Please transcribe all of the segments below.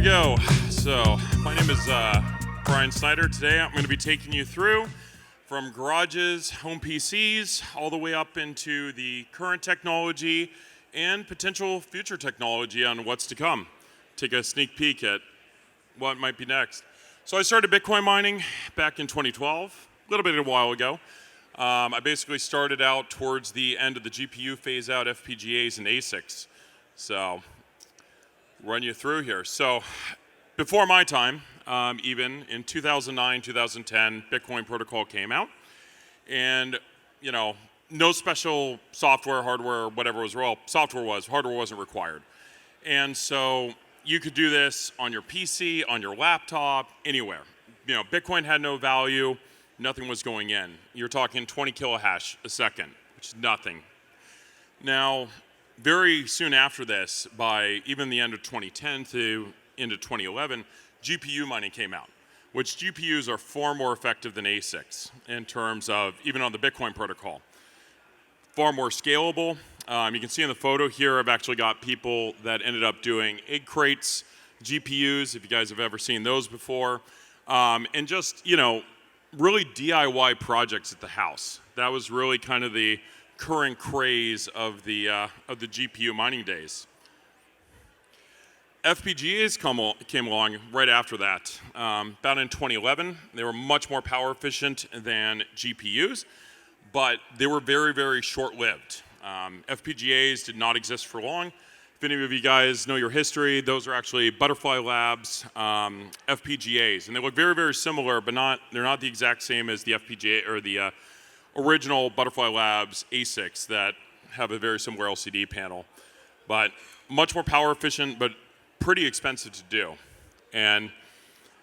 we go. So, my name is Brian Snyder. Today I'm going to be taking you through from garages, home PCs, all the way up into the current technology and potential future technology on what's to come. Take a sneak peek at what might be next. So I started Bitcoin mining back in 2012, a little bit of a while ago. I basically started out towards the end of the GPU phase out FPGAs and ASICs. So, run you through here. So, before my time, even in 2009, 2010, Bitcoin protocol came out. And, you know, no special software, hardware, whatever was, well, software was, hardware wasn't required. And so, you could do this on your PC, on your laptop, anywhere. You know, Bitcoin had no value. Nothing was going in. You're talking 20 kilohash a second, which is nothing. Now, very soon after this, by even the end of 2010 to into 2011, GPU mining came out, which GPUs are far more effective than ASICs in terms of, even on the Bitcoin protocol. Far more scalable. You can see in the photo here, I've actually got people that ended up doing egg crates, GPUs, if you guys have ever seen those before. And just, you know, really DIY projects at the house. That was really kind of the current craze of the GPU mining days. FPGAs came along right after that. About in 2011, they were much more power efficient than GPUs, but they were very, very short-lived. FPGAs did not exist for long. If any of you guys know your history, those are actually Butterfly Labs FPGAs, and they look very, very similar, but they're not the exact same as the FPGA or the original Butterfly Labs ASICs that have a very similar LCD panel. But much more power efficient, but pretty expensive to do. And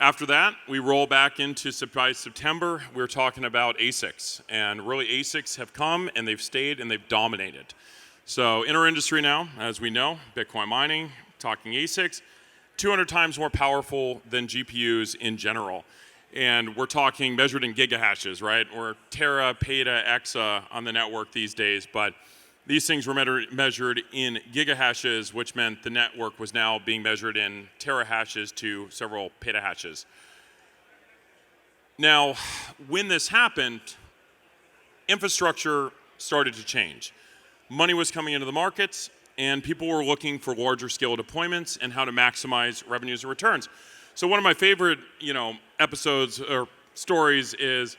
after that, we roll back into by September, we're talking about ASICs. And really ASICs have come and they've stayed and they've dominated. So in our industry now, as we know, Bitcoin mining, talking ASICs, 200 times more powerful than GPUs in general. And we're talking measured in gigahashes, right? Or tera, peta, exa on the network these days. But these things were measured in gigahashes, which meant the network was now being measured in terahashes to several petahashes. Now, when this happened, infrastructure started to change. Money was coming into the markets, and people were looking for larger scale deployments and how to maximize revenues and returns. So one of my favorite, episodes or stories is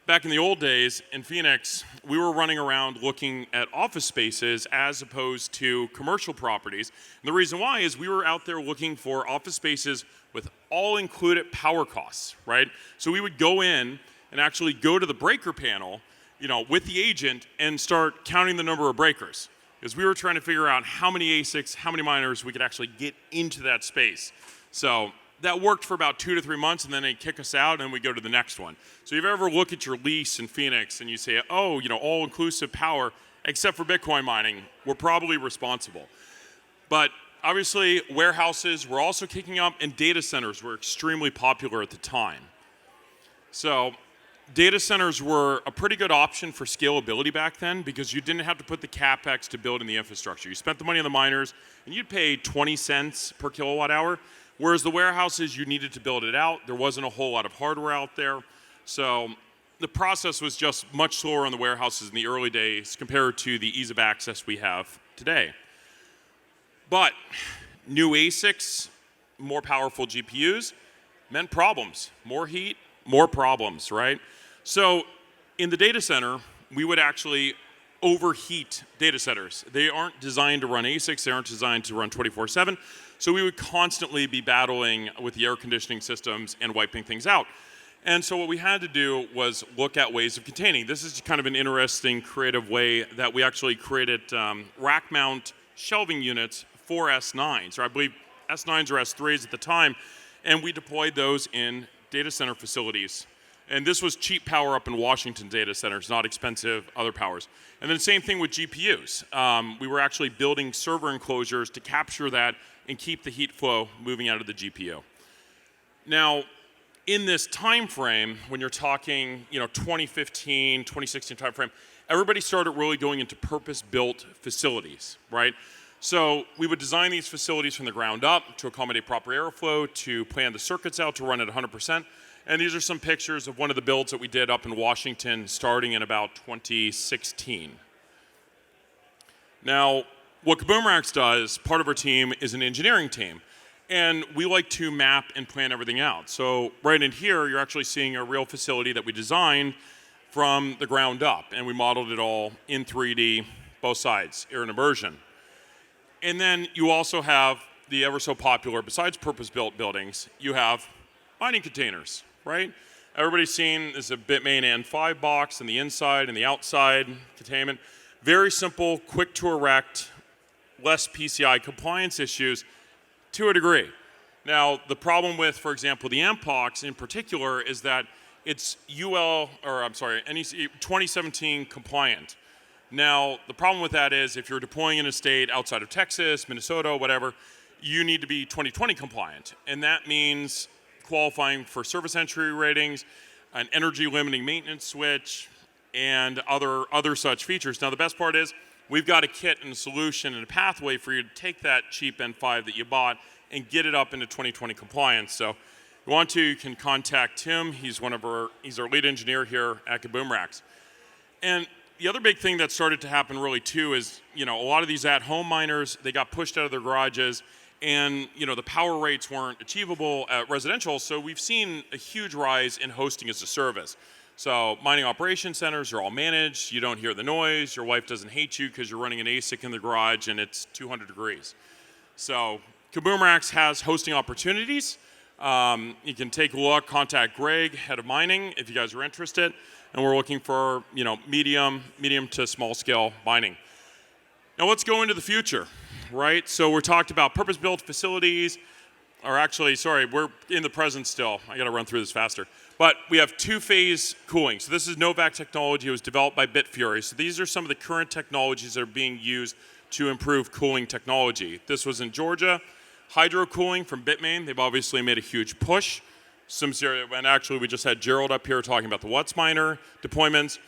back in the old days in Phoenix, we were running around looking at office spaces as opposed to commercial properties. And the reason why is we were out there looking for office spaces with all included power costs, right? So we would go in and actually go to the breaker panel, with the agent and start counting the number of breakers. Because we were trying to figure out how many ASICs, how many miners we could actually get into that space. So that worked for about 2 to 3 months, and then they'd kick us out and we go to the next one. So if you ever look at your lease in Phoenix and you say, all-inclusive power, except for Bitcoin mining, we're probably responsible. But obviously, warehouses were also kicking up, and data centers were extremely popular at the time. So data centers were a pretty good option for scalability back then because you didn't have to put the capex to build in the infrastructure. You spent the money on the miners, and you'd pay 20 cents per kilowatt hour, whereas the warehouses, you needed to build it out. There wasn't a whole lot of hardware out there. So the process was just much slower on the warehouses in the early days compared to the ease of access we have today. But new ASICs, more powerful GPUs, meant problems. More heat, more problems, right? So in the data center, we would actually overheat data centers. They aren't designed to run ASICs. They aren't designed to run 24/7. So we would constantly be battling with the air conditioning systems and wiping things out. And so what we had to do was look at ways of containing. This is kind of an interesting, creative way that we actually created rack mount shelving units for S9s, or I believe S9s or S3s at the time, and we deployed those in data center facilities. And this was cheap power up in Washington data centers, not expensive other powers. And then same thing with GPUs. We were actually building server enclosures to capture that and keep the heat flow moving out of the GPU. Now, in this time frame, when you're talking 2015, 2016 time frame, everybody started really going into purpose-built facilities, right? So we would design these facilities from the ground up to accommodate proper airflow, to plan the circuits out to run at 100%. And these are some pictures of one of the builds that we did up in Washington starting in about 2016. Now, what Kaboom does, part of our team is an engineering team. And we like to map and plan everything out. So right in here, you're actually seeing a real facility that we designed from the ground up. And we modeled it all in 3D, both sides, air and immersion. And then you also have the ever so popular, besides purpose-built buildings, you have mining containers, right? Everybody's seen this is a Bitmain N5 box in the inside and the outside containment. Very simple, quick to erect, less PCI compliance issues to a degree. Now, the problem with, for example, the AMP box in particular is that it's NEC 2017 compliant. Now, the problem with that is if you're deploying in a state outside of Texas, Minnesota, whatever, you need to be 2020 compliant. And that means qualifying for service entry ratings, an energy limiting maintenance switch, and other such features. Now, the best part is we've got a kit and a solution and a pathway for you to take that cheap N5 that you bought and get it up into 2020 compliance. So if you want to, you can contact Tim. He's our lead engineer here at Kaboom. And the other big thing that started to happen really too is, a lot of these at-home miners, they got pushed out of their garages and, the power rates weren't achievable at residential. So we've seen a huge rise in hosting as a service. So mining operation centers are all managed. You don't hear the noise. Your wife doesn't hate you because you're running an ASIC in the garage and it's 200 degrees. So Kaboom has hosting opportunities. You can take a look, contact Greg, head of mining, if you guys are interested. And we're looking for, medium to small scale mining. Now let's go into the future, right? So we're talked about purpose-built facilities, we're in the present still. I gotta run through this faster. But we have two-phase cooling. So this is Novak technology. It was developed by Bitfury. So these are some of the current technologies that are being used to improve cooling technology. This was in Georgia. Hydro cooling from Bitmain. They've obviously made a huge push. And actually we just had Gerald up here talking about the What's Miner deployments.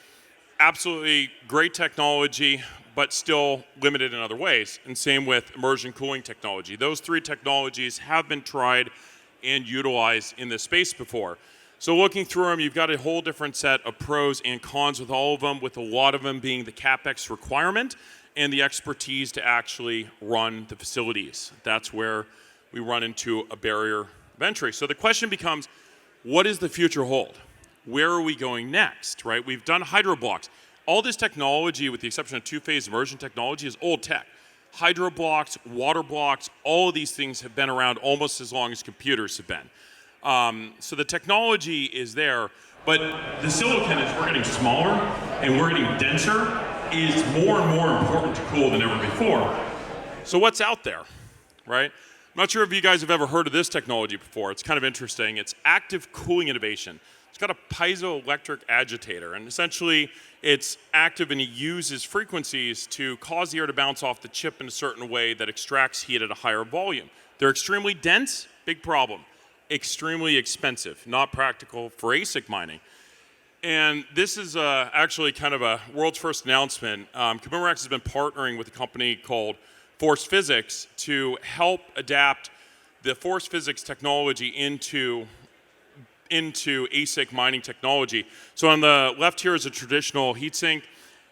Absolutely great technology, but still limited in other ways. And same with immersion cooling technology. Those three technologies have been tried and utilized in this space before. So looking through them, you've got a whole different set of pros and cons with all of them, with a lot of them being the CapEx requirement and the expertise to actually run the facilities. That's where we run into a barrier of entry. So the question becomes, what does the future hold? Where are we going next, right? We've done hydro blocks. All this technology, with the exception of two-phase immersion technology, is old tech. Hydro blocks, water blocks, all of these things have been around almost as long as computers have been. So the technology is there, but the silicon, as we're getting smaller and we're getting denser, is more and more important to cool than ever before. So what's out there, right? I'm not sure if you guys have ever heard of this technology before. It's kind of interesting. It's active cooling innovation. It's got a piezoelectric agitator, and essentially it's active and it uses frequencies to cause the air to bounce off the chip in a certain way that extracts heat at a higher volume. They're extremely dense, big problem. Extremely expensive, not practical for ASIC mining. And this is actually kind of a world's first announcement. Kaboom has been partnering with a company called Force Physics to help adapt the force physics technology into ASIC mining technology. So on the left here is a traditional heatsink,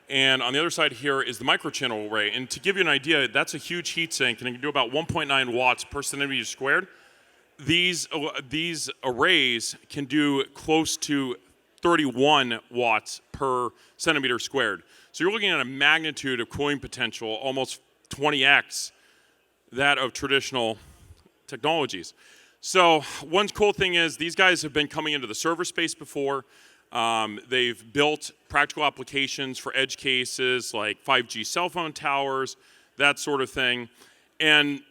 and on the other side here is the microchannel array. And to give you an idea, that's a huge heatsink, and it can do about 1.9 watts per centimeter squared. These arrays can do close to 31 watts per centimeter squared. So you're looking at a magnitude of cooling potential, almost 20x that of traditional technologies. So one cool thing is these guys have been coming into the server space before. They've built practical applications for edge cases like 5G cell phone towers, that sort of thing. And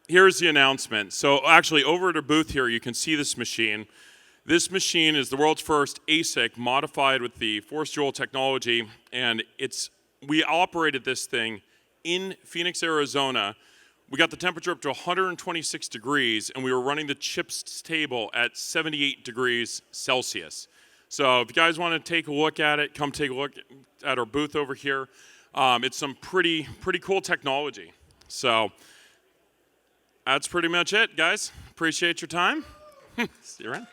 here's the announcement. So actually over at our booth here, you can see this machine. This machine is the world's first ASIC modified with the Force Joule technology, and we operated this thing in Phoenix, Arizona. We got the temperature up to 126 degrees, and we were running the chips table at 78 degrees Celsius. So if you guys want to take a look at it, come take a look at our booth over here. It's some pretty cool technology. So that's pretty much it, guys. Appreciate your time. See you around.